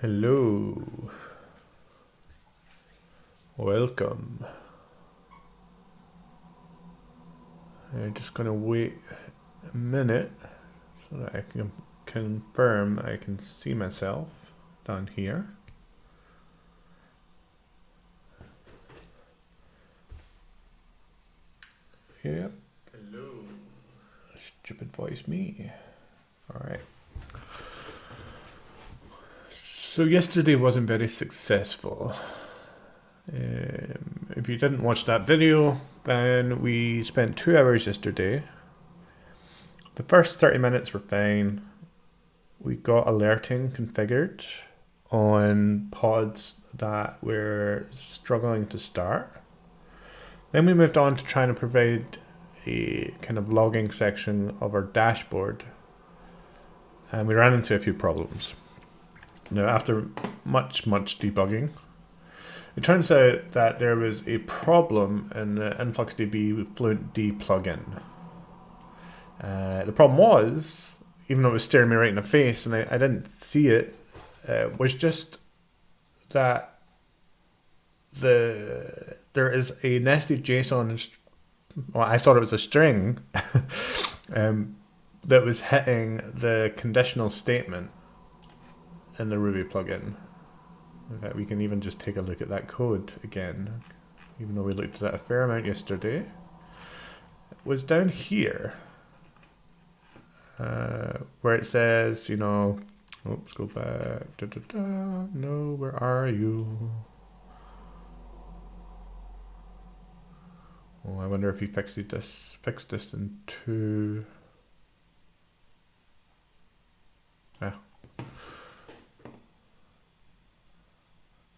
Hello. Welcome. I'm just going to wait a minute so that I can confirm I can see myself down here. Yep. Hello. Stupid voice me. All right. So yesterday wasn't very successful. If you didn't watch that video, then we spent 2 hours yesterday. The first 30 minutes were fine. We got alerting configured on pods that were struggling to start. Then we moved on to trying to provide a kind of logging section of our dashboard. And we ran into a few problems. Now, after much debugging, it turns out that there was a problem in the InfluxDB FluentD plugin. The problem was, even though it was staring me right in the face and I didn't see it, was just that there is a nested JSON, well, I thought it was a string, that was hitting the conditional statement in the Ruby plugin. In fact, we can even just take a look at that code again, even though we looked at that a fair amount yesterday. It was down here, where it says, you know, oops, go back, no, where are you? Oh, I wonder if he fixed this in 2. Ah.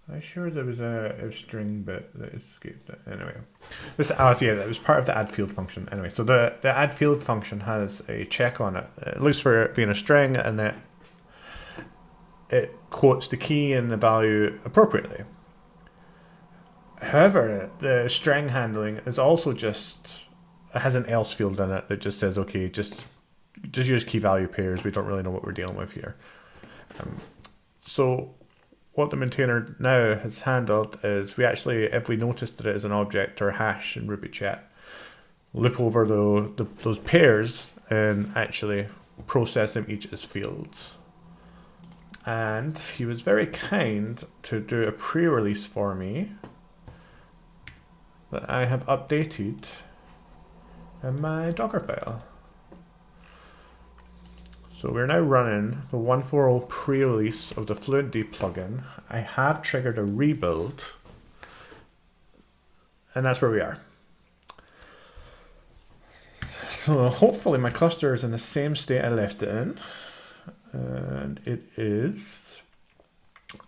I'm sure there was a string bit that escaped it. Anyway, this yeah, that was part of the add field function. Anyway, so the add field function has a check on it. It looks for it being a string, and it quotes the key and the value appropriately. However, the string handling is also it has an else field in it that just says, okay, just use key value pairs. We don't really know what we're dealing with here. So what the maintainer now has handled is we actually, if we notice that it is an object or hash in Ruby chat, loop over those pairs and actually process them each as fields. And he was very kind to do a pre-release for me that I have updated in my Docker file. So we're now running the 1.4.0 pre-release of the FluentD plugin. I have triggered a rebuild, and that's where we are. So hopefully my cluster is in the same state I left it in, and it is.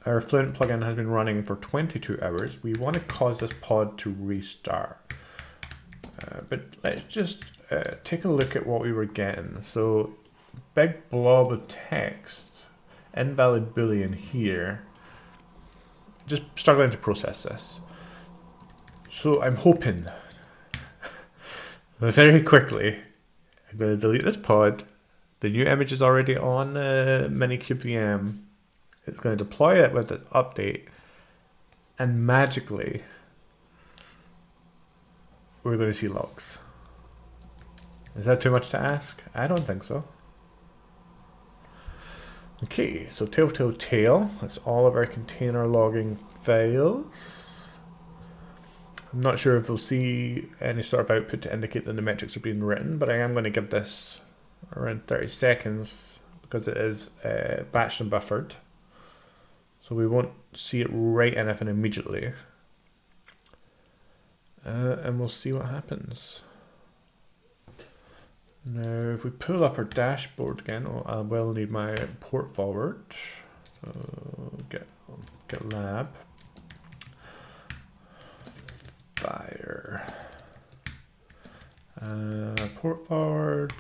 Our Fluent plugin has been running for 22 hours. We want to cause this pod to restart, but let's just take a look at what we were getting. So big blob of text, invalid boolean here, just struggling to process this. So I'm hoping very quickly, I'm going to delete this pod. The new image is already on the Minikube VM. It's going to deploy it with this update, and magically we're going to see logs. Is that too much to ask? I don't think so. Okay, so tail, that's all of our container logging files. I'm not sure if we'll see any sort of output to indicate that the metrics are being written, but I am going to give this around 30 seconds because it is batched and buffered. So we won't see it write anything immediately. And we'll see what happens. Now, if we pull up our dashboard again, I will need my port forward. Get lab. Fire. Port forward.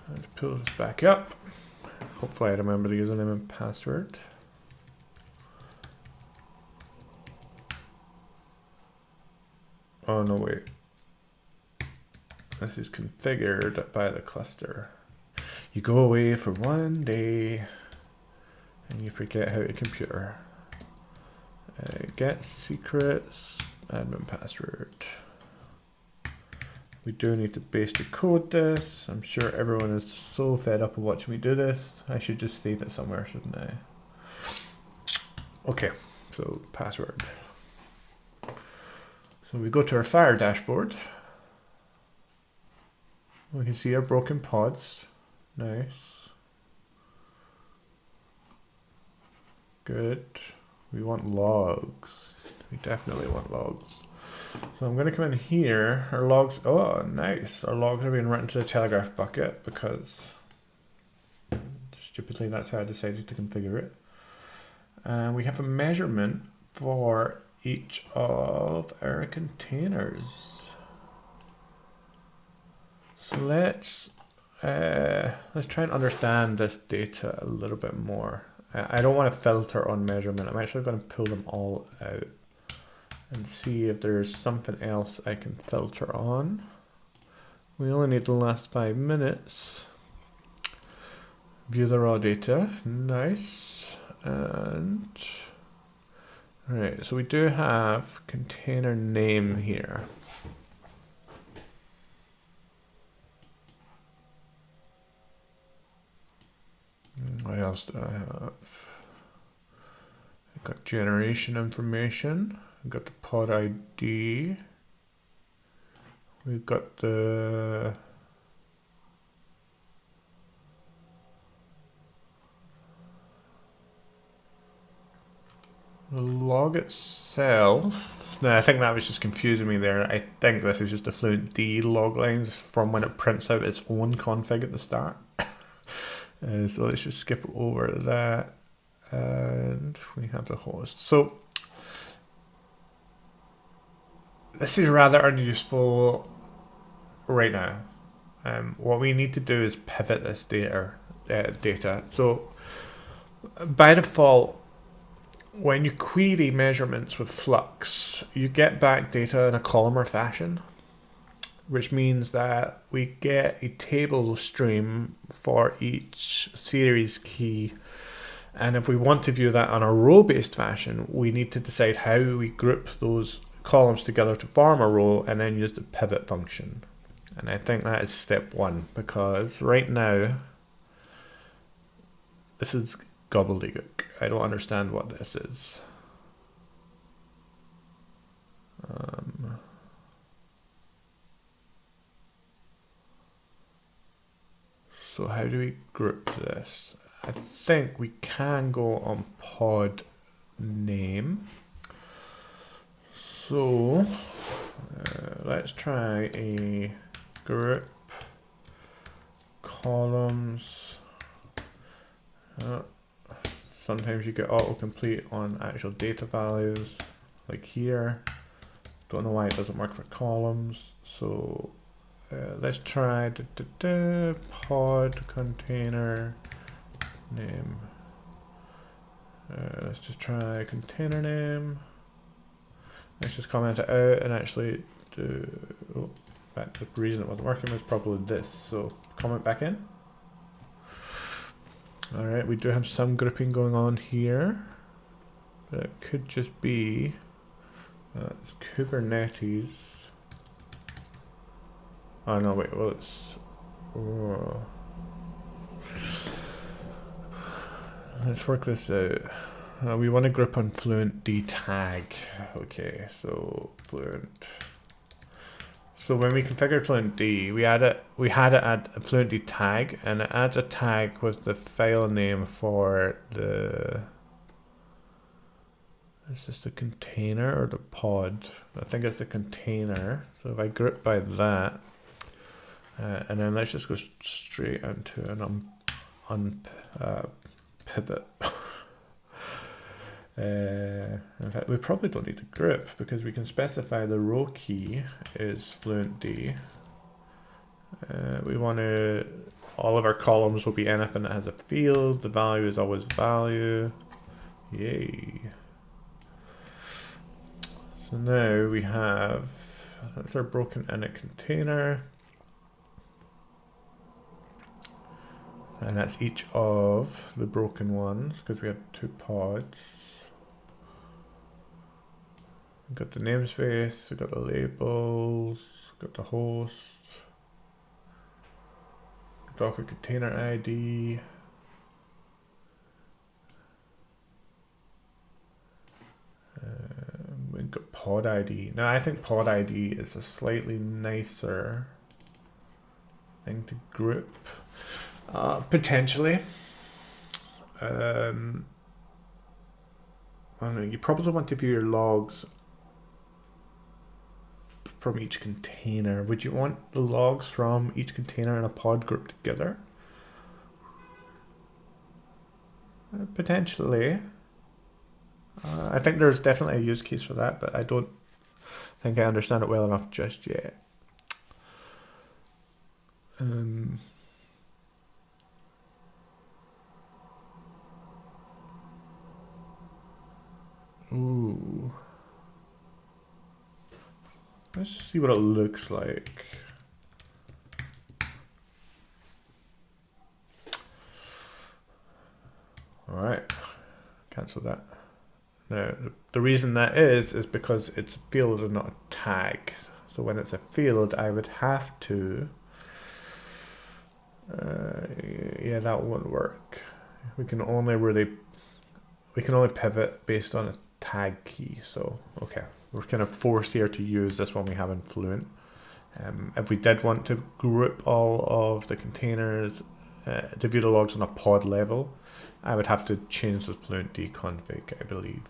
Let's pull this back up. Hopefully I remember the username and password. Oh no, wait. This is configured by the cluster. You go away for one day and you forget how to computer. Get secrets, admin password. We do need to base decode this. I'm sure everyone is so fed up of watching me do this. I should just save it somewhere, shouldn't I? Okay, so password. So we go to our Fire dashboard. We can see our broken pods. Nice. Good. We want logs. We definitely want logs. So I'm going to come in here. Our logs, oh nice. Our logs are being written to the Telegraf bucket because stupidly that's how I decided to configure it. And we have a measurement for each of our containers. So let's try and understand this data a little bit more. I don't want to filter on measurement. I'm actually going to pull them all out and see if there's something else I can filter on. We only need the last 5 minutes. View the raw data. Nice. And right, so we do have container name here. What else do I have? I've got generation information. We've got the pod ID. We've got the log itself. No, I think that was just confusing me there. I think this is just the FluentD log lines from when it prints out its own config at the start. So let's just skip over that. And we have the host. So this is rather unuseful right now. What we need to do is pivot this data. So by default, when you query measurements with Flux, you get back data in a columnar fashion, which means that we get a table stream for each series key. And if we want to view that on a row-based fashion, we need to decide how we group those columns together to form a row and then use the pivot function. And I think that is step 1, because right now, this is gobbledygook. I don't understand what this is. So how do we group this? I think we can go on pod name. So let's try a group columns. Sometimes you get autocomplete on actual data values, like here. Don't know why it doesn't work for columns. So let's try pod container name. Let's just try container name. Let's just comment it out and actually do. Oh, the reason it wasn't working was probably this. So comment back in. All right, we do have some grouping going on here, but it could just be it's Kubernetes. Oh no, wait. Well, it's. Oh. Let's work this out. We want to group on FluentD tag. Okay, so Fluent. So when we configured FluentD, we had it add a FluentD tag, and it adds a tag with the file name for the. Is this the container or the pod? I think it's the container. So if I group by that, and then let's just go straight into an pivot. In fact, we probably don't need to group because we can specify the row key is FluentD. We want to, all of our columns will be anything that has a field. The value is always value. Yay. So now we have, that's our broken init container. And that's each of the broken ones, because we have 2 pods. We've got the namespace, we've got the labels, we've got the host, Docker container ID. We've got pod ID. Now I think pod ID is a slightly nicer thing to group, potentially. I don't know, you probably want to view your logs from each container. Would you want the logs from each container in a pod grouped together? Potentially. I think there's definitely a use case for that, but I don't think I understand it well enough just yet. Ooh. Let's see what it looks like. All right, cancel that. Now, the reason that is because it's a field and not a tag. So when it's a field, I would have to, yeah, that won't work. We can only pivot based on a tag key. So, okay, we're kind of forced here to use this one we have in Fluent. If we did want to group all of the containers to view the logs on a pod level, I would have to change the FluentD config, I believe,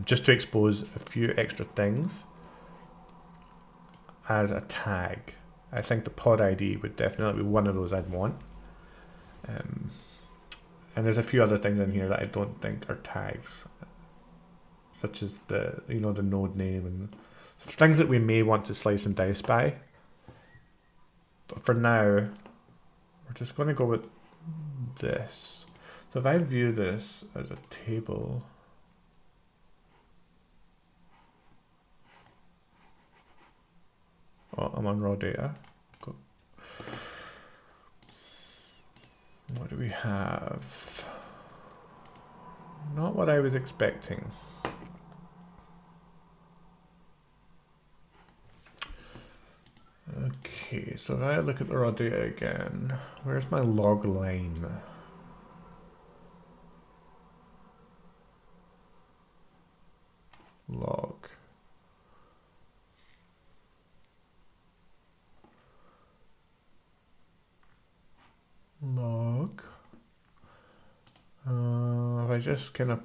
just to expose a few extra things as a tag. I think the pod ID would definitely be one of those I'd want. And there's a few other things in here that I don't think are tags, such as the node name and things that we may want to slice and dice by. But for now, we're just going to go with this. So if I view this as a table, oh, I'm on raw data. Go. What do we have? Not what I was expecting. Okay, so if I look at the raw data again, where's my log line? Log. If I just kind of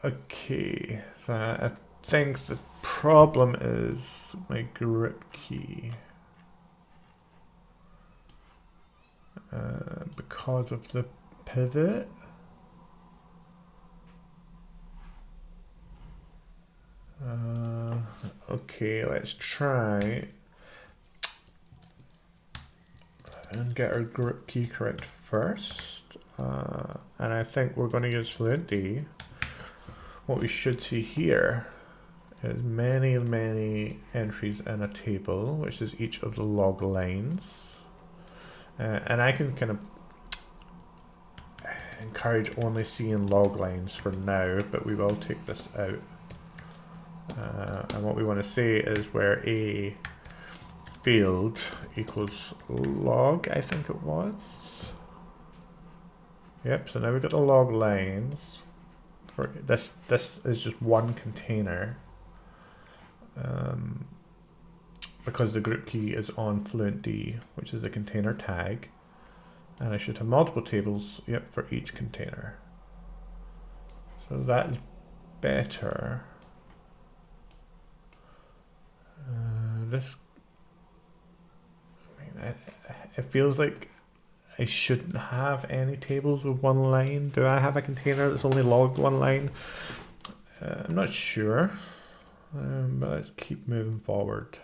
okay, so I think the problem is my grip key. Because of the pivot. Okay, let's try and get our grip key correct first. And I think we're going to use FluentD. What we should see here is many entries in a table, which is each of the log lines. And I can kind of encourage only seeing log lines for now, but we will take this out. And what we want to say is where a field equals log, I think it was. Yep, so now we've got the log lines. For this is just one container. Because the group key is on FluentD, which is a container tag. And I should have multiple tables, yep, for each container. So that is better. It feels like I shouldn't have any tables with one line. Do I have a container that's only logged one line? I'm not sure, but let's keep moving forward.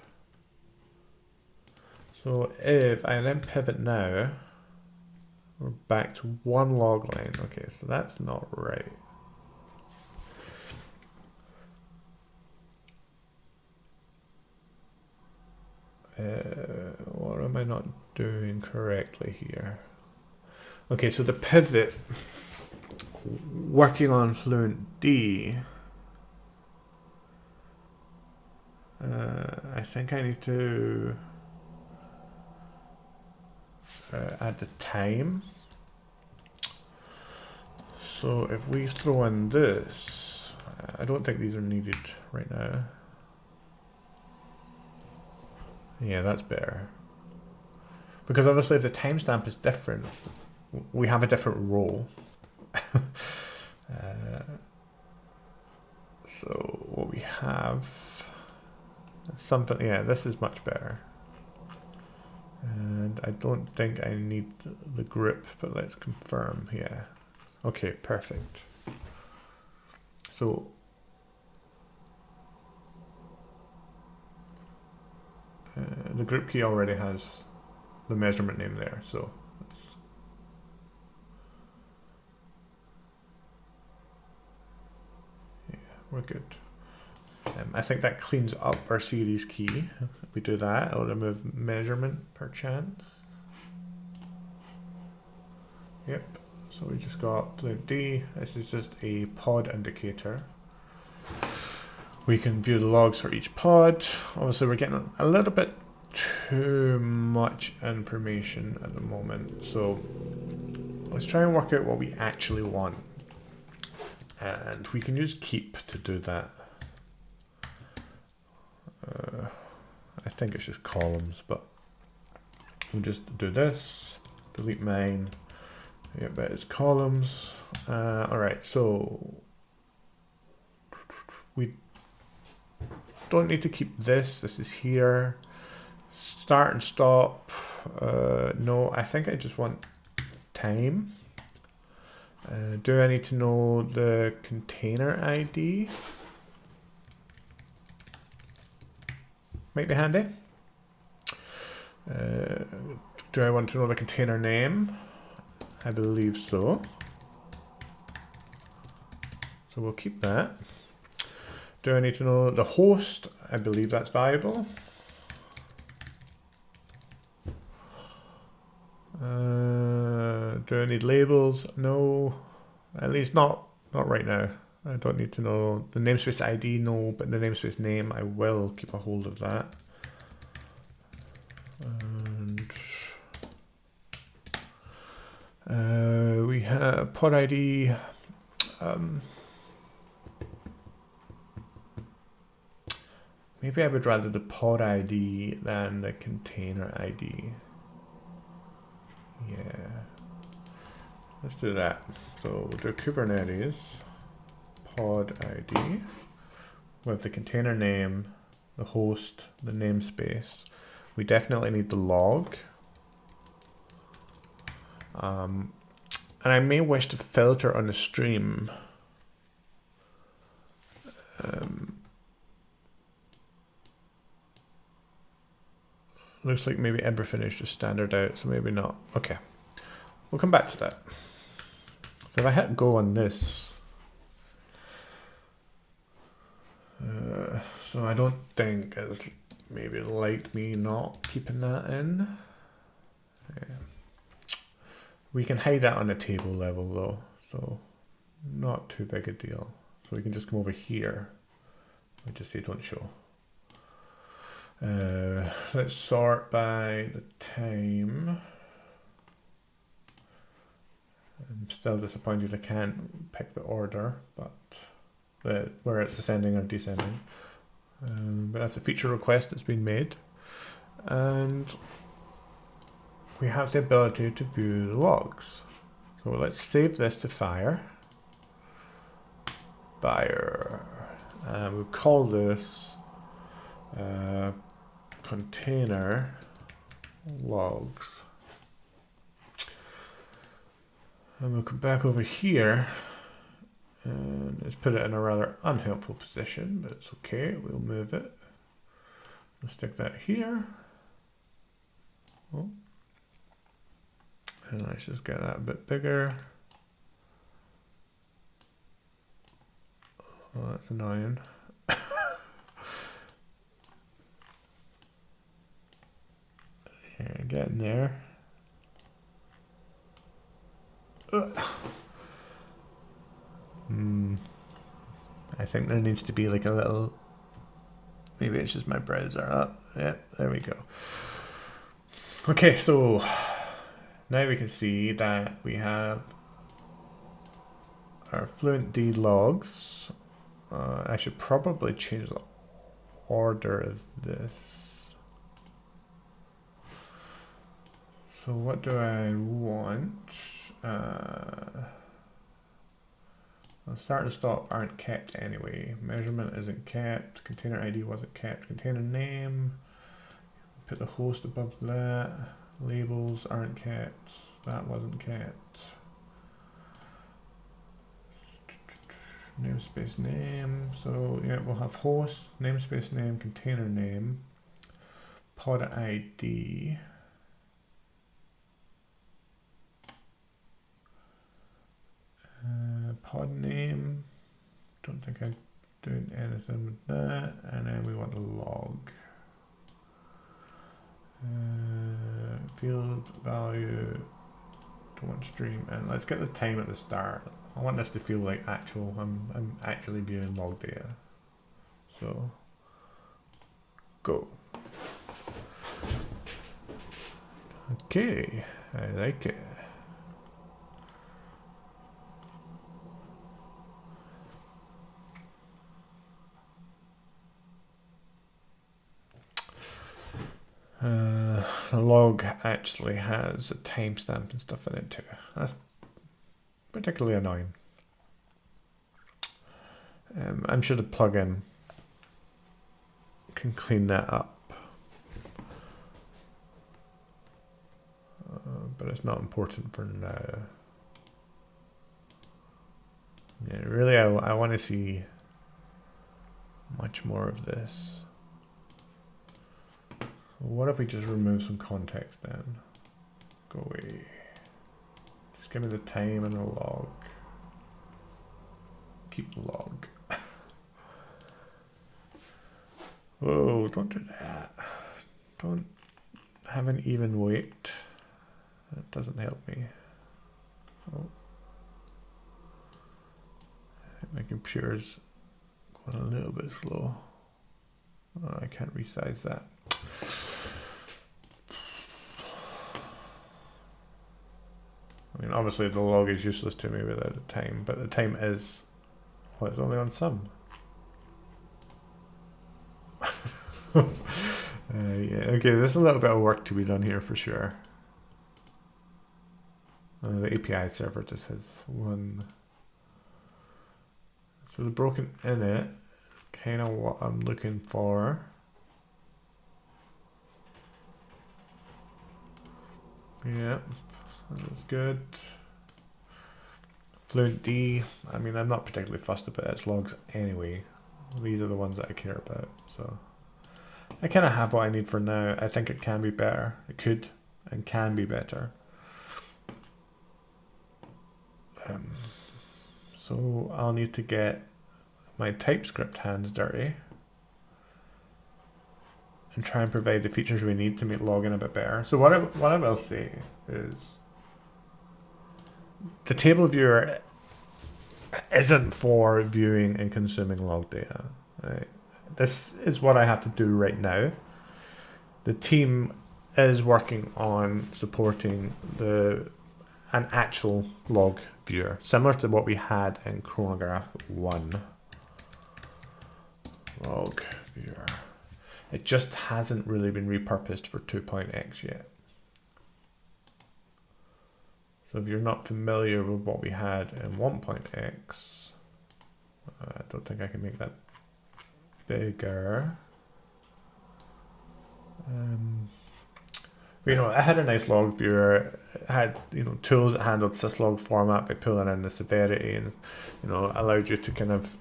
So if I then pivot now, we're back to one log line. Okay, so that's not right. What am I not doing correctly here? Okay, so the pivot, working on FluentD, I think I need to add the time. So if we throw in this, I don't think these are needed right now. Yeah, that's better. Because obviously if the timestamp is different, we have a different role. So what we have, something, yeah, this is much better. And I don't think I need the group, but let's confirm, yeah. Okay, perfect. So the group key already has the measurement name there, so yeah, we're good. I think that cleans up our series key. If we do that, it'll remove measurement per chance. Yep, so we just got FluentD. This is just a pod indicator. We can view the logs for each pod. Obviously, we're getting a little bit too much information at the moment. So let's try and work out what we actually want. And we can use keep to do that. I think it's just columns, but we'll just do this, delete main. Yep, that is columns. All right, so we don't need to keep this. This is here. Start and stop. No, I think I just want time. Do I need to know the container ID? Might be handy. Do I want to know the container name? I believe so. So we'll keep that. Do I need to know the host? I believe that's valuable. Do I need labels? No, at least not right now. I don't need to know the namespace ID, no, but the namespace name, I will keep a hold of that. And we have pod ID. Maybe I would rather the pod ID than the container ID. Yeah, let's do that. So we'll do Kubernetes pod ID with the container name, the host, the namespace. We definitely need the log. And I may wish to filter on the stream. Looks like maybe everything is just standard out, so maybe not. Okay, we'll come back to that. So if I hit go on this, so I don't think it's maybe like me not keeping that in. Yeah. We can hide that on the table level though, so not too big a deal. So we can just come over here and just say don't show. Let's sort by the time. I'm still disappointed I can't pick the order, but where it's ascending or descending. But that's a feature request that's been made. And we have the ability to view the logs. So let's save this to Fire. We'll call this container logs. And we'll come back over here and let's put it in a rather unhelpful position, but it's okay, we'll move it. We'll stick that here. Oh. And let's just get that a bit bigger. Oh, that's annoying. Getting there. I think there needs to be like a little, maybe it's just my browser. Yeah, there we go. Okay, so now we can see that we have our FluentD logs. I should probably change the order of this. So what do I want? Start and stop aren't kept anyway. Measurement isn't kept. Container ID wasn't kept. Container name. Put the host above that. Labels aren't kept. That wasn't kept. Namespace name. So yeah, we'll have host, namespace name, container name, pod ID. Pod name, don't think I'm doing anything with that, and then we want a log. Field value, don't want stream, and let's get the time at the start. I want this to feel like actual, I'm actually viewing log data. So, go. Okay, I like it. The log actually has a timestamp and stuff in it too. That's particularly annoying. I'm sure the plugin can clean that up, but it's not important for now. Yeah, really, I want to see much more of this. What if we just remove some context then? Go away. Just give me the time and the log. Keep the log. Whoa, don't do that. Don't have an even weight. That doesn't help me. Oh. I think my computer's going a little bit slow. Oh, I can't resize that. I mean, obviously the log is useless to me without the time, but the time is, well, it's only on some. Yeah, okay, there's a little bit of work to be done here for sure. The API server just has one. So the broken init, kind of what I'm looking for. Yep, that's good. FluentD, I mean, I'm not particularly fussed about its logs anyway. These are the ones that I care about, so. I kind of have what I need for now. I think it can be better. It could and can be better. So I'll need to get my TypeScript hands dirty and try and provide the features we need to make logging a bit better. So what I will say is the table viewer isn't for viewing and consuming log data. Right? This is what I have to do right now. The team is working on supporting an actual log viewer, similar to what we had in Chronograph 1. Log viewer. It just hasn't really been repurposed for 2.x yet. So if you're not familiar with what we had in 1.x, I don't think I can make that bigger. You know, I had a nice log viewer. It had, you know, tools that handled syslog format by pulling in the severity, and, you know, allowed you to kind of,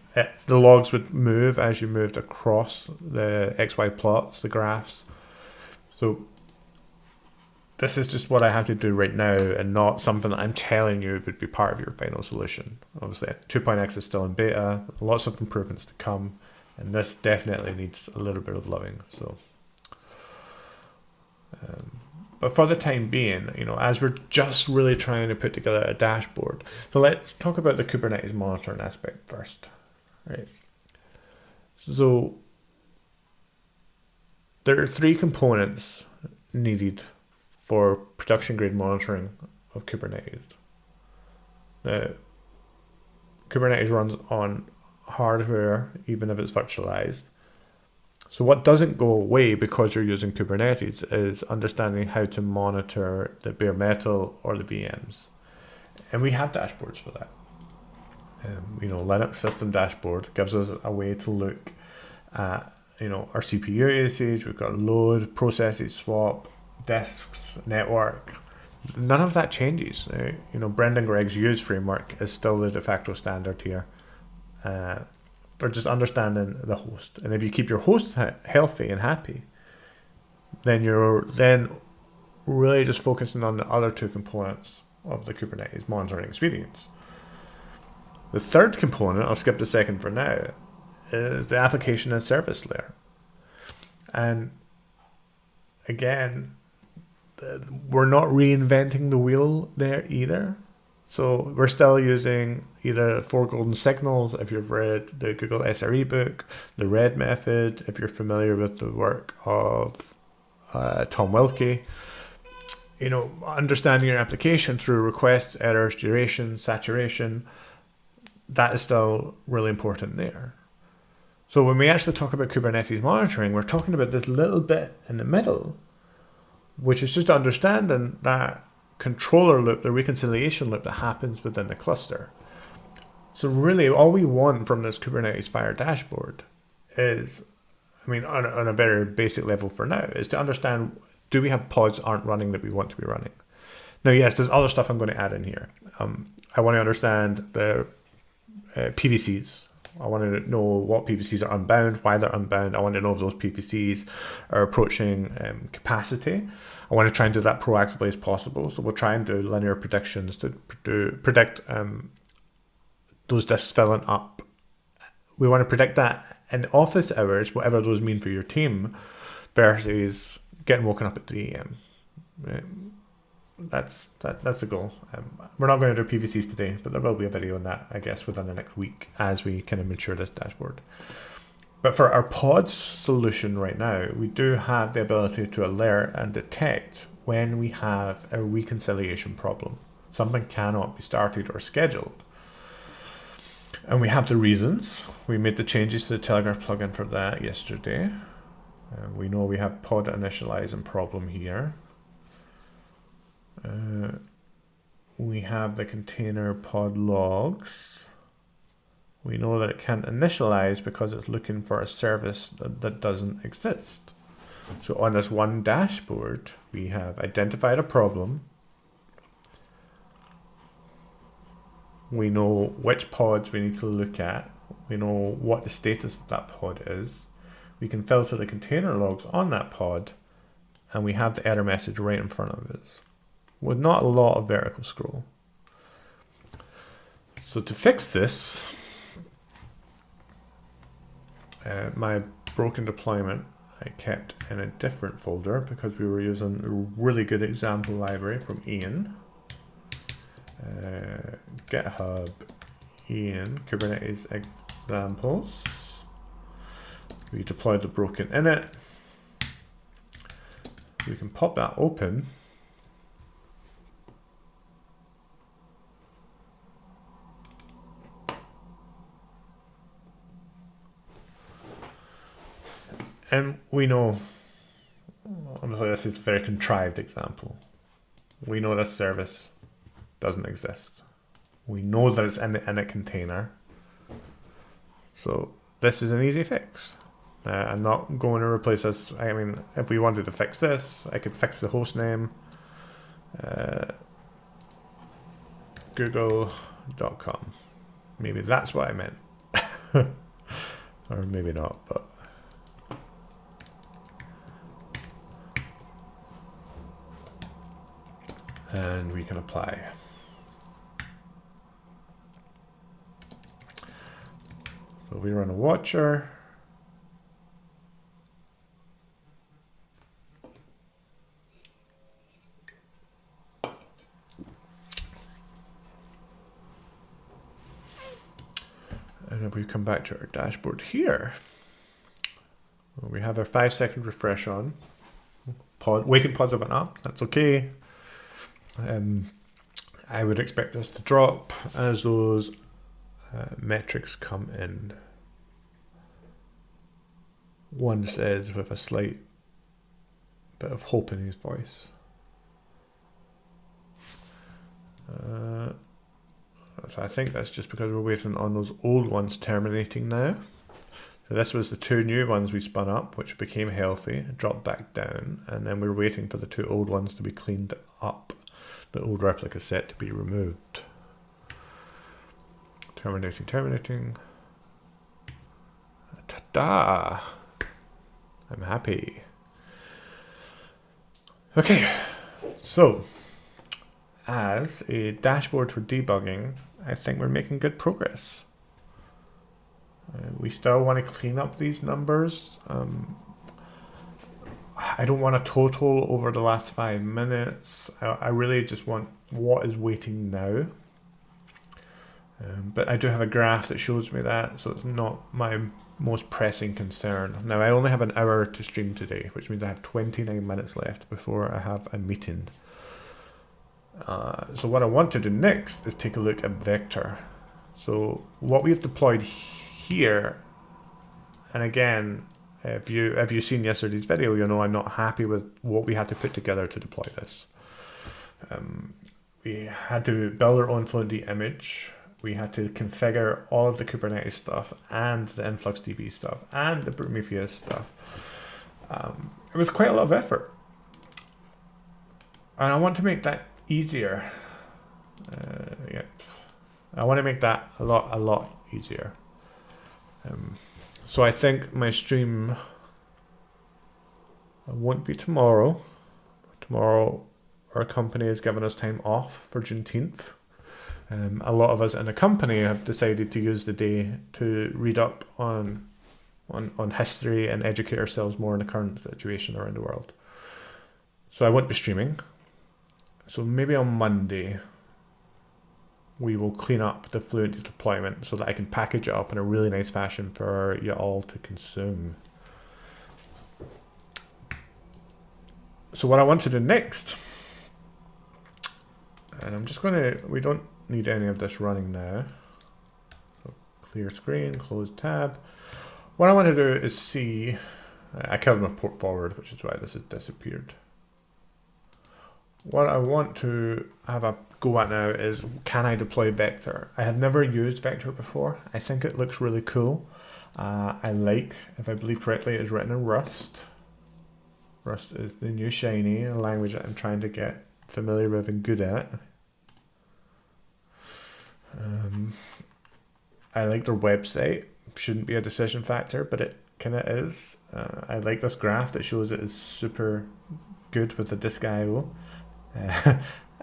the logs would move as you moved across the XY plots, the graphs. So this is just what I have to do right now, and not something that I'm telling you would be part of your final solution. Obviously, 2.x is still in beta, lots of improvements to come, and this definitely needs a little bit of loving. So But for the time being, as we're just really trying to put together a dashboard, so let's talk about the Kubernetes monitoring aspect first, right? So there are 3 components needed for production grade monitoring of Kubernetes. Kubernetes runs on hardware, even if it's virtualized. So what doesn't go away because you're using Kubernetes is understanding how to monitor the bare metal or the VMs. And we have dashboards for that. Linux system dashboard gives us a way to look at, our CPU usage. We've got load, processes, swap, disks, network. None of that changes. Brendan Gregg's use framework is still the de facto standard here. For just understanding the host. And if you keep your host healthy and happy, then you're really just focusing on the other 2 components of the Kubernetes monitoring experience. The third component, I'll skip the second for now, is the application and service layer. And again, we're not reinventing the wheel there either. So we're still using either 4 golden signals, if you've read the Google SRE book, the RED method, if you're familiar with the work of Tom Wilkie. Understanding your application through requests, errors, duration, saturation, that is still really important there. So when we actually talk about Kubernetes monitoring, we're talking about this little bit in the middle, which is just understanding that controller loop, the reconciliation loop that happens within the cluster. So really all we want from this Kubernetes Fire dashboard is, on a very basic level for now, is to understand, do we have pods aren't running that we want to be running? Now, yes, there's other stuff I'm going to add in here. I want to understand the PVCs. I want to know what PVCs are unbound, why they're unbound. I want to know if those PVCs are approaching capacity. I want to try and do that proactively as possible. So we'll try and do linear predictions to predict those disks filling up. We want to predict that in office hours, whatever those mean for your team, versus getting woken up at 3 a.m. Right? That's the goal. We're not going to do PVCs today, but there will be a video on that, I guess, within the next week as we kind of mature this dashboard. But for our pods solution right now, we do have the ability to alert and detect when we have a reconciliation problem. Something cannot be started or scheduled. And we have the reasons. We made the changes to the Telegraf plugin for that yesterday. We know we have pod initializing problem here. We have the container pod logs. We know that it can't initialize because it's looking for a service that doesn't exist. So on this one dashboard, we have identified a problem. We know which pods we need to look at. We know what the status of that pod is. We can filter the container logs on that pod, and we have the error message right in front of us, with not a lot of vertical scroll. So to fix this, my broken deployment I kept in a different folder because we were using a really good example library from Ian. GitHub Ian Kubernetes examples. We deployed the broken init. We can pop that open. And we know, obviously this is a very contrived example. We know this service doesn't exist. We know that it's in the init container. So this is an easy fix. I'm not going to replace this. I mean, if we wanted to fix this, I could fix the host name. Google.com. Maybe that's what I meant. Or maybe not, but. And we can apply. So we run a watcher. And if we come back to our dashboard here, we have our 5-second refresh on. Waiting pods have went up, that's okay. I would expect this to drop as those metrics come in. One says with a slight bit of hope in his voice. So I think that's just because we're waiting on those old ones terminating now. So this was the 2 new ones we spun up, which became healthy, dropped back down, and then we're waiting for the 2 old ones to be cleaned up. The old replica set to be removed. Terminating. Ta-da! I'm happy. Okay, so as a dashboard for debugging, I think we're making good progress. We still want to clean up these numbers. I don't want a total over the last 5 minutes. I really just want what is waiting now. But I do have a graph that shows me that, so it's not my most pressing concern. Now I only have an hour to stream today, which means I have 29 minutes left before I have a meeting. So what I want to do next is take a look at Vector. So what we've deployed here, and again, if you've seen yesterday's video, you know I'm not happy with what we had to put together to deploy this. We had to build our own FluentD image. We had to configure all of the Kubernetes stuff and the InfluxDB stuff and the Prometheus stuff. It was quite a lot of effort. And I want to make that easier. I want to make that a lot easier. So I think my stream won't be tomorrow. Tomorrow our company has given us time off for Juneteenth. A lot of us in the company have decided to use the day to read up on history and educate ourselves more in the current situation around the world. So I won't be streaming. So maybe on Monday we will clean up the Fluent deployment so that I can package it up in a really nice fashion for you all to consume. So what I want to do next, and I'm just going to, we don't need any of this running now. So clear screen, close tab. What I want to do is see, I killed my port forward, which is why this has disappeared. What I want to have a go at now is, can I deploy Vector? I have never used Vector before. I think it looks really cool. I like, if I believe correctly, it is written in Rust. Rust is the new shiny, a language that I'm trying to get familiar with and good at. I like their website. Shouldn't be a decision factor, but it kind of is. I like this graph that shows it is super good with the disk I/O.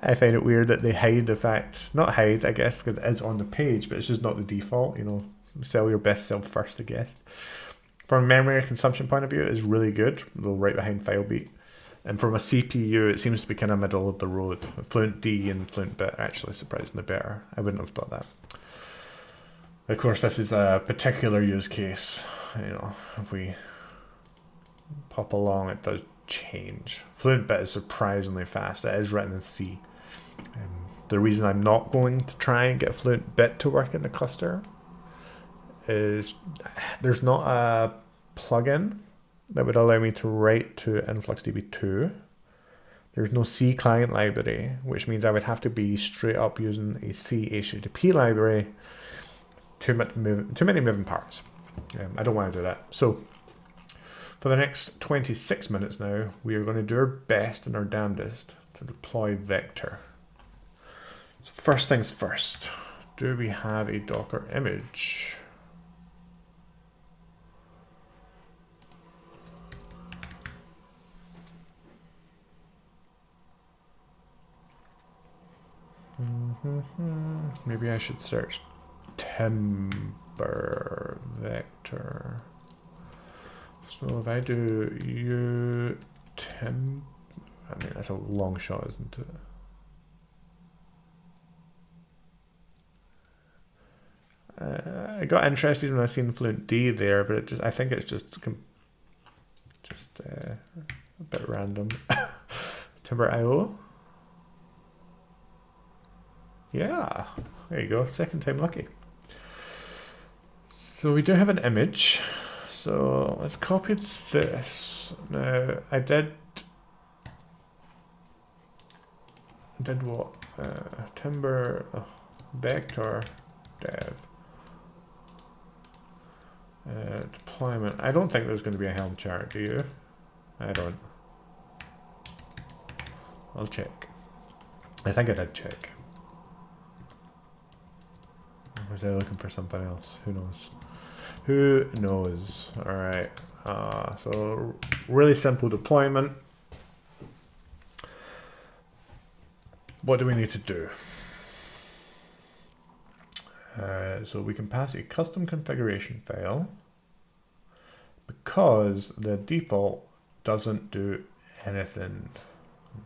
I find it weird that they hide the fact, not hide, I guess, because it is on the page, but it's just not the default, you know, sell your best self first, I guess. From a memory consumption point of view, it is really good, though right behind FileBeat. And from a CPU, it seems to be kind of middle of the road. FluentD and FluentBit are actually surprisingly better. I wouldn't have thought that. Of course, this is a particular use case. You know, if we pop along, it does change. FluentBit is surprisingly fast. It is written in C. The reason I'm not going to try and get FluentBit to work in the cluster is there's not a plugin that would allow me to write to InfluxDB2. There's no C client library, which means I would have to be straight up using a C HTTP library. Too many moving parts. I don't want to do that. So for the next 26 minutes now, we are going to do our best and our damnedest to deploy Vector. So first things first, do we have a Docker image? Maybe I should search Timber Vector. So if I do I mean, that's a long shot, isn't it? I got interested when I seen fluentd there, but it just, I think it's just a bit random. Timber.io. Yeah, there you go. Second time lucky. So we do have an image. So let's copy this. Now I did what? Timber vector dev deployment. I don't think there's going to be a Helm chart, do you? I don't. I'll check. I think I did check. Or was I looking for something else? Who knows? Who knows? All right. So really simple deployment. What do we need to do? So we can pass a custom configuration file because the default doesn't do anything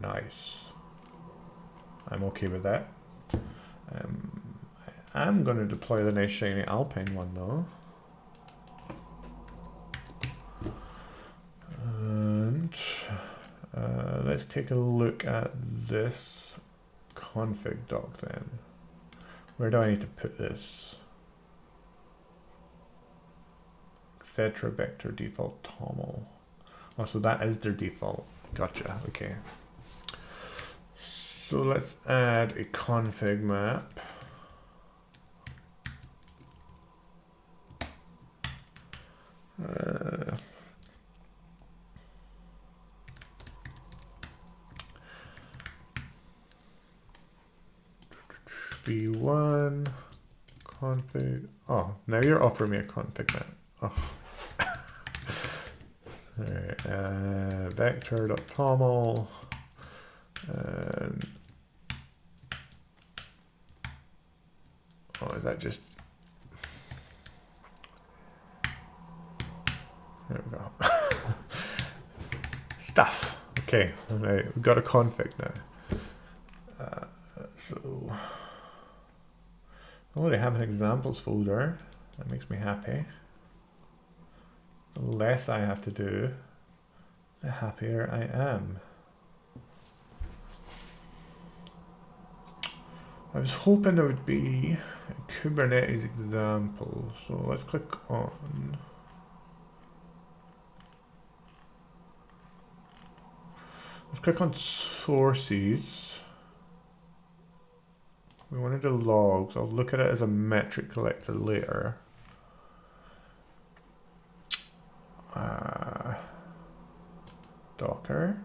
nice. I'm okay with that. I'm going to deploy the nice shiny Alpine one though. And let's take a look at this config doc then. Where do I need to put this? Etc. vector default toml. Oh, so that is their default. Gotcha. Okay. So let's add a config map. V1 config. Oh, now you're offering me a config map. Oh. Alright, vector.toml and oh, is that just there we go. Stuff. Okay, alright, we've got a config now. So I already have an examples folder. That makes me happy. The less I have to do, the happier I am. I was hoping there would be a Kubernetes example. So let's click on. Let's click on sources. We want to do logs. I'll look at it as a metric collector later. Docker.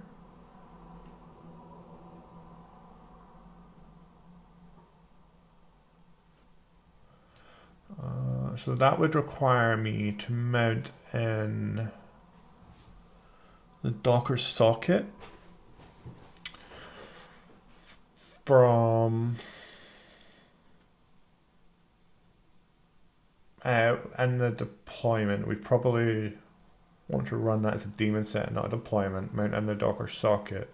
So that would require me to mount in the Docker socket from and the deployment. We probably want to run that as a daemon set, not a deployment. Mount in the Docker socket,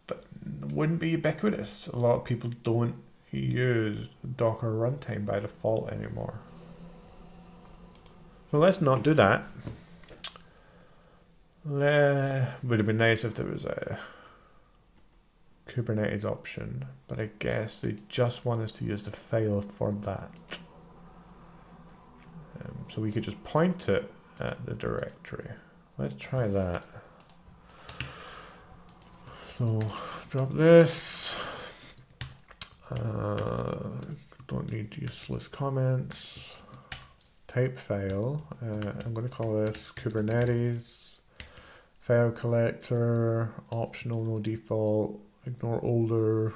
but it wouldn't be ubiquitous. A lot of people don't use Docker runtime by default anymore. So let's not do that. Would have been nice if there was a Kubernetes option, but I guess they just want us to use the file for that. So we could just point it at the directory. Let's try that. So drop this. Don't need useless comments. Type file. I'm going to call this Kubernetes. File collector. Optional, no default. Ignore older.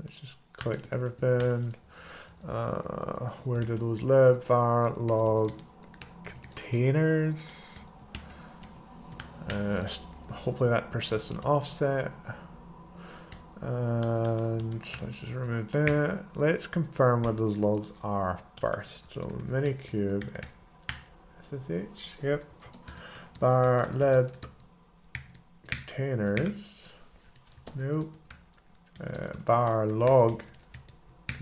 Let's just collect everything. Where do those live? Var log containers. Hopefully that persists in offset. And let's just remove that. Let's confirm what those logs are first. So minikube SSH. Yep. Var lib containers. Nope. Var log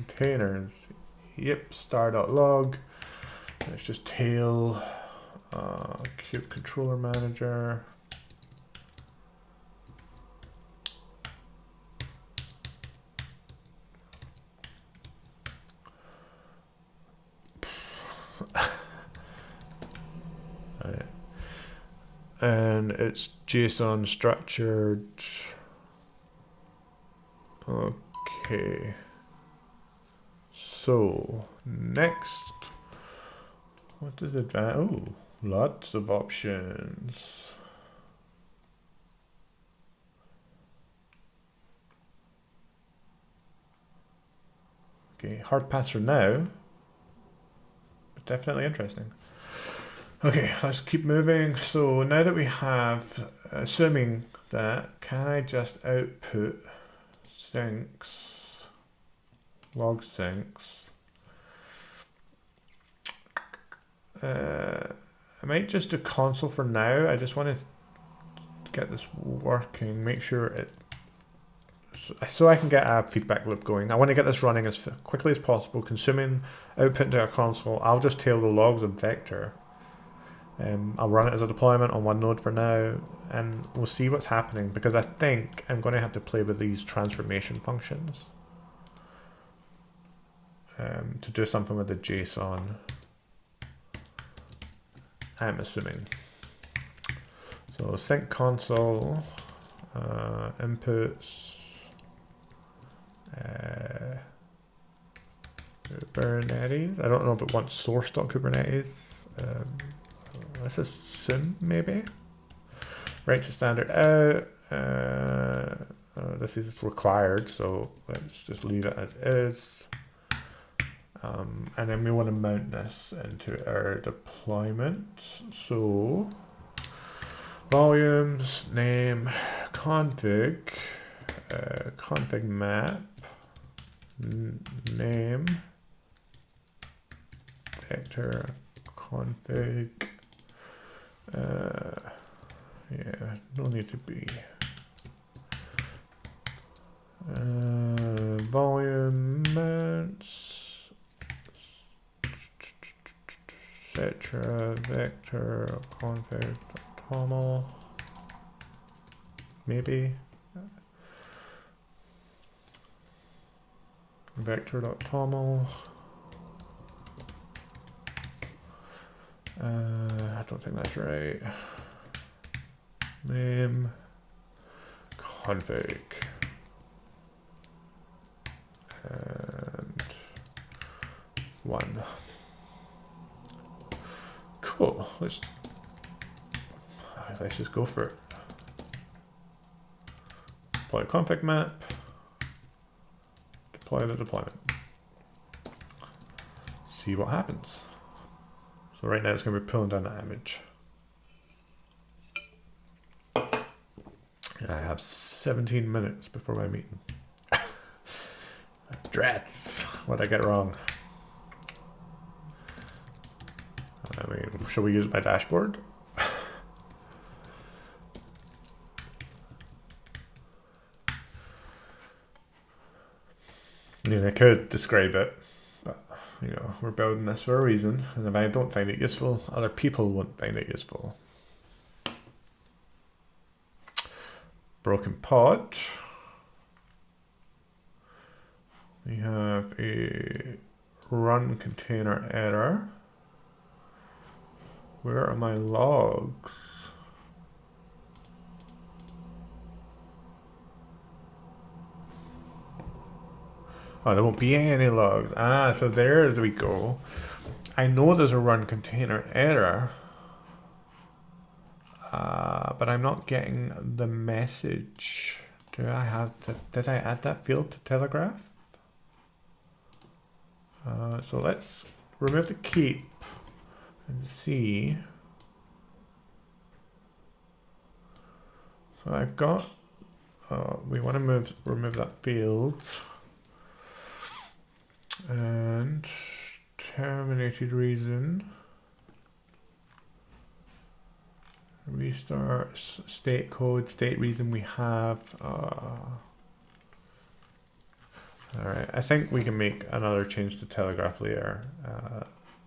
containers. Yep, star.log. Let's just tail kube controller manager. Right. And it's JSON structured. Okay. So next, what does it? Oh, lots of options. Okay, hard pass for now, but definitely interesting. Okay, let's keep moving. So now that we have, assuming that, can I just output syncs, log syncs? I might just do console for now. I just want to get this working, make sure it, so I can get a feedback loop going. I want to get this running as quickly as possible, consuming output to a console. I'll just tail the logs and vector. I'll run it as a deployment on one node for now, and we'll see what's happening, because I think I'm going to have to play with these transformation functions to do something with the JSON, I'm assuming. So sync console, inputs, Kubernetes. I don't know if it wants source.kubernetes. Let's assume maybe. Right to standard out. This is required, so let's just leave it as is. And then we want to mount this into our deployment. So volumes, name, config, config map, name, vector, config. Yeah, no need to be. Volume mounts, etc. Vector config toml. Maybe. Vector.toml. I don't think that's right. Name config and 1. Cool. Let's just go for it. Deploy config map. Deploy the deployment. See what happens. So right now it's going to be pulling down the image. And I have 17 minutes before my meeting. Drats! What'd I get wrong? I mean, should we use my dashboard? I mean, I could describe it. You know, we're building this for a reason, and if I don't find it useful, other people won't find it useful. Broken pod. We have a run container error. Where are my logs? Oh, there won't be any logs. Ah, so there we go. I know there's a run container error, but I'm not getting the message. Do I have to, did I add that field to Telegraf? So let's remove the keep and see. So I've got, we want to remove that field. And terminated reason. Restart state code, state reason we have All right, I think we can make another change to Telegraf layer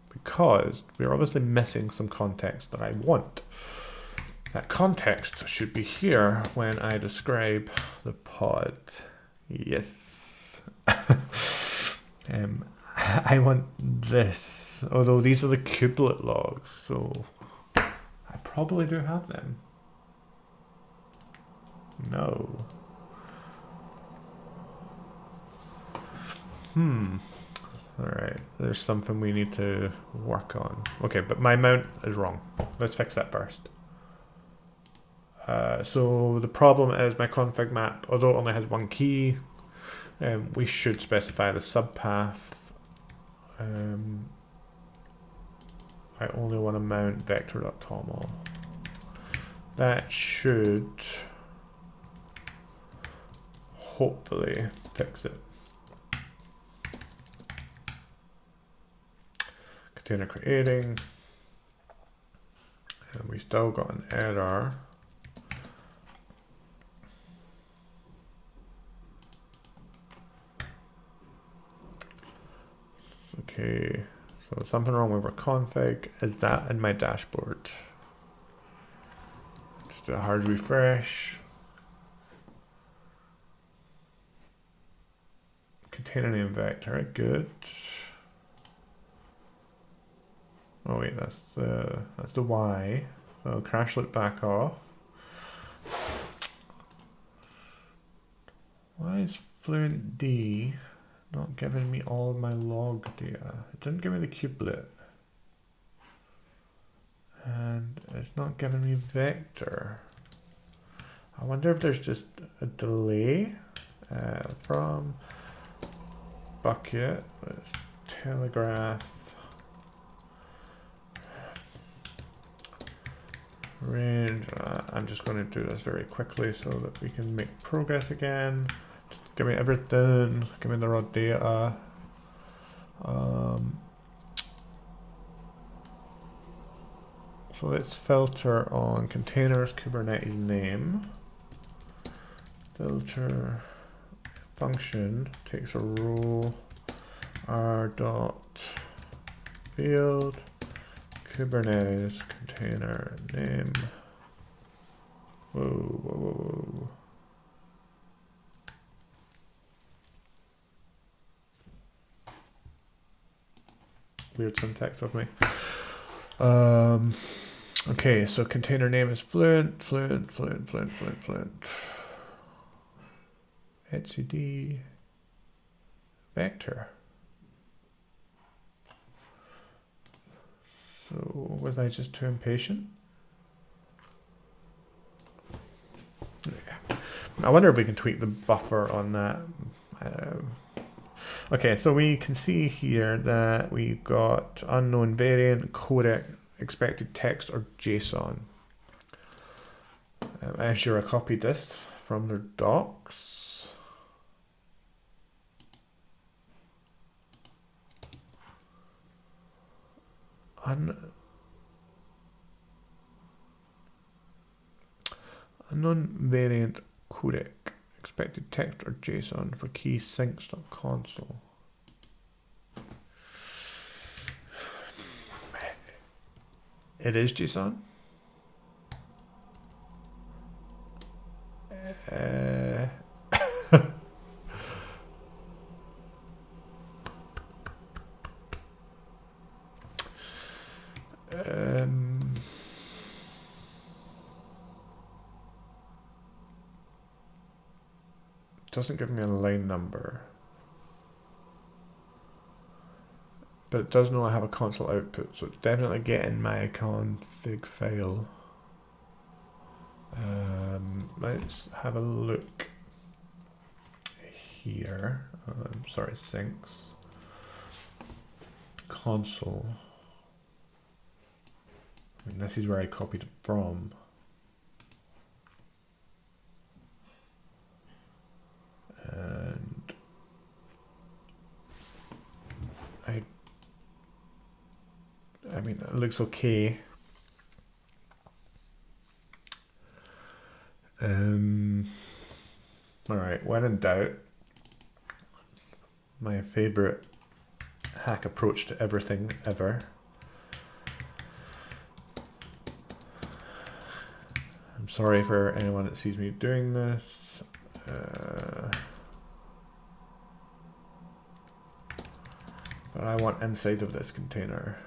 because we're obviously missing some context that I want. That context should be here when I describe the pod. Yes. I want this, although these are the kubelet logs, so I probably do have them. No. Alright, there's something we need to work on. Okay, but my mount is wrong. Let's fix that first. So the problem is my config map, although it only has one key, we should specify the subpath. I only want to mount vector.toml. That should hopefully fix it. Container creating, and we still got an error. Okay, so something wrong with our config. Is that in my dashboard? Just do a hard refresh. Container name vector, good. Oh wait, that's the Y. So crash loop back off. Why is FluentD not giving me all of my log data? It didn't give me the kubelet. And it's not giving me vector. I wonder if there's just a delay from bucket with Telegraf range. I'm just going to do this very quickly so that we can make progress again. Just give me everything. Give me the raw data. So let's filter on containers Kubernetes name. Filter function takes a row r dot field Kubernetes container name. Whoa, whoa, whoa, whoa. Weird syntax of me. Okay, so container name is fluent. etcd vector. So was I just too impatient? Yeah. I wonder if we can tweak the buffer on that. Okay, so we can see here that we got unknown variant, codec, expected text, or JSON. I'm sure I copied this from their docs. Unknown variant codec, expected text or JSON for key syncs.console. It is JSON. Doesn't give me a line number, but it does know I have a console output, so it's definitely getting my config file. Let's have a look here. Sorry, syncs console. I mean, this is where I copied it from. And I mean, it looks okay. All right, when in doubt, My favorite hack approach to everything ever. I'm sorry for anyone that sees me doing this. But I want inside of this container.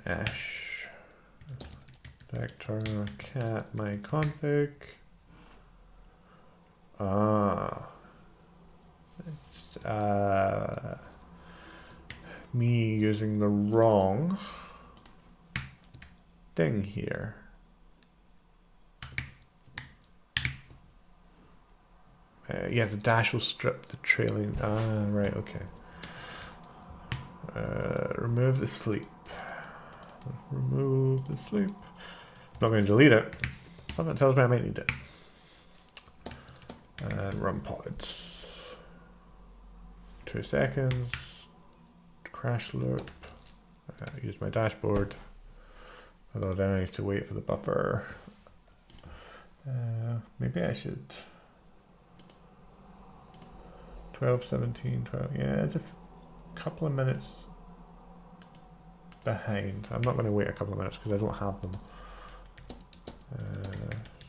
Ash vector cat my config. It's me using the wrong thing here. Yeah, the dash will strip the trailing. Right, okay. Remove the sleep. Remove the sleep. Not going to delete it. Something tells me I might need it. And run pods. 2 seconds. Crash loop. Use my dashboard. Although then I need to wait for the buffer. Maybe I should. 12, 17, 12. Yeah, it's a couple of minutes behind. I'm not going to wait a couple of minutes because I don't have them.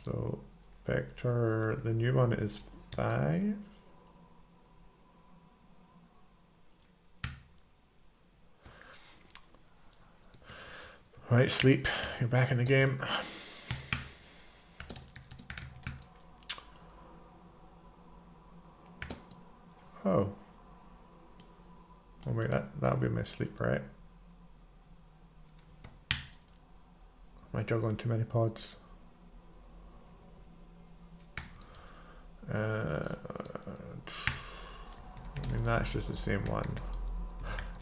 So vector, the new one is 5. Right, sleep, you're back in the game. Oh. Oh wait, that'll be my sleep, right? Am I juggling too many pods? I mean, that's just the same one.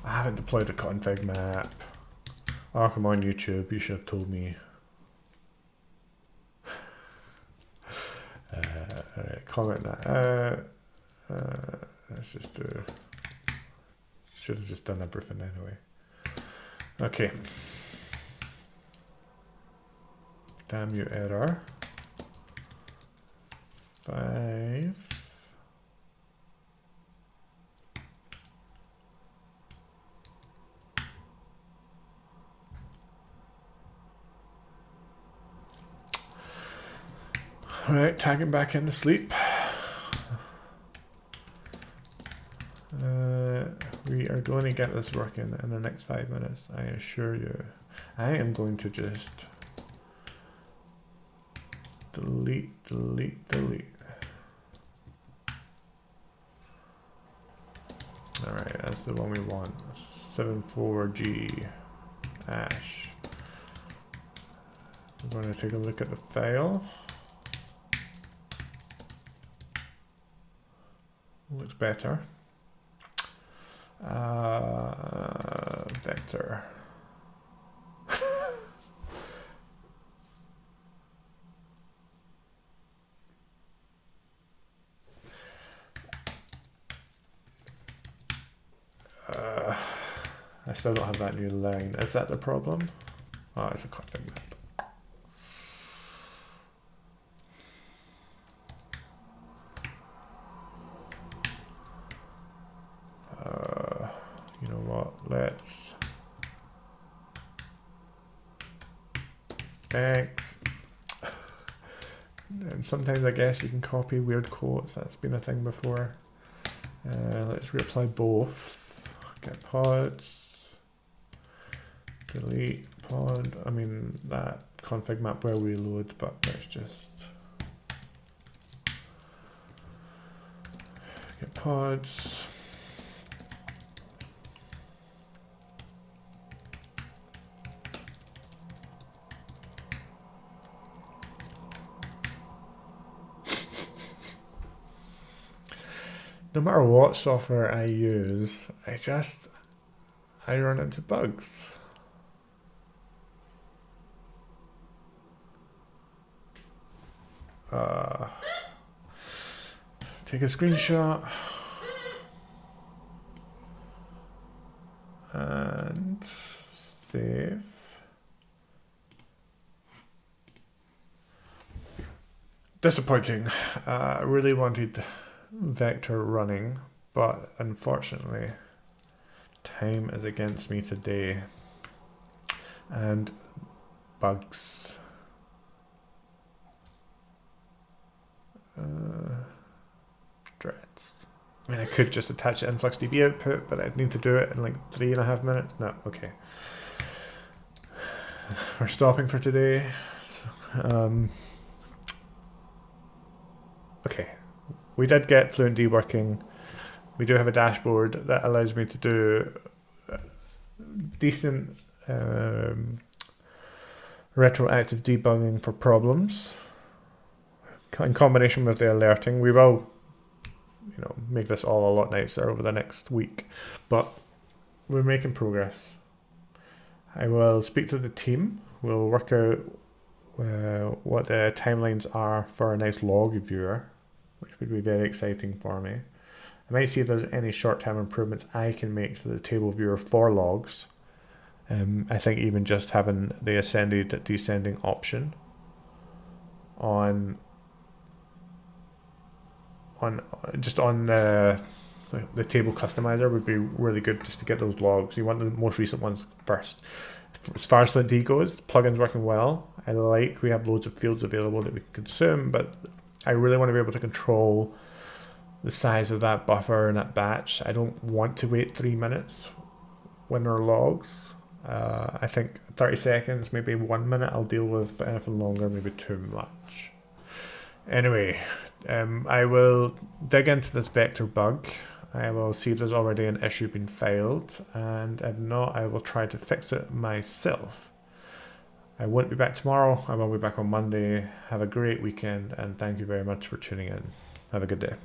I haven't deployed a config map. Oh, come on, YouTube, you should have told me. Alright, comment that. Let's just do. Should have just done everything anyway. Okay. Damn you, error. 5. All right, tagging back into sleep. We are going to get this working in the next 5 minutes, I assure you. I am going to just delete. All right, that's the one we want. 74G ash. We're going to take a look at the file. Looks better. Vector. I still don't have that new line. Is that the problem? Oh, it's a config map. You know what? Let's. Thanks. And sometimes I guess you can copy weird quotes. That's been a thing before. Let's reapply both. Get pods. Delete pod. I mean, that config map will reload, but let's just get pods. No matter what software I use, I run into bugs. Take a screenshot and save. Disappointing. I really wanted vector running, but unfortunately time is against me today. And bugs. Dreads. I mean, I could just attach the InfluxDB output, but I'd need to do it in like 3.5 minutes. No, okay. We're stopping for today. Okay, we did get FluentD working. We do have a dashboard that allows me to do decent retroactive debugging for problems. In combination with the alerting, we will, make this all a lot nicer over the next week. But we're making progress. I will speak to the team. We'll work out what the timelines are for a nice log viewer, which would be very exciting for me. I might see if there's any short-term improvements I can make to the table viewer for logs. I think even just having the ascended descending option on the table customizer would be really good, just to get those logs. You want the most recent ones first. As far as FluentD goes, the plugin's working well. We have loads of fields available that we can consume, but I really want to be able to control the size of that buffer and that batch. I don't want to wait 3 minutes when there are logs. I think 30 seconds, maybe 1 minute I'll deal with, but anything longer, maybe too much. Anyway, I will dig into this vector bug. I will see if there's already an issue been filed, and if not, I will try to fix it myself. I won't be back tomorrow. I will be back on Monday. Have a great weekend, and thank you very much for tuning in. Have a good day.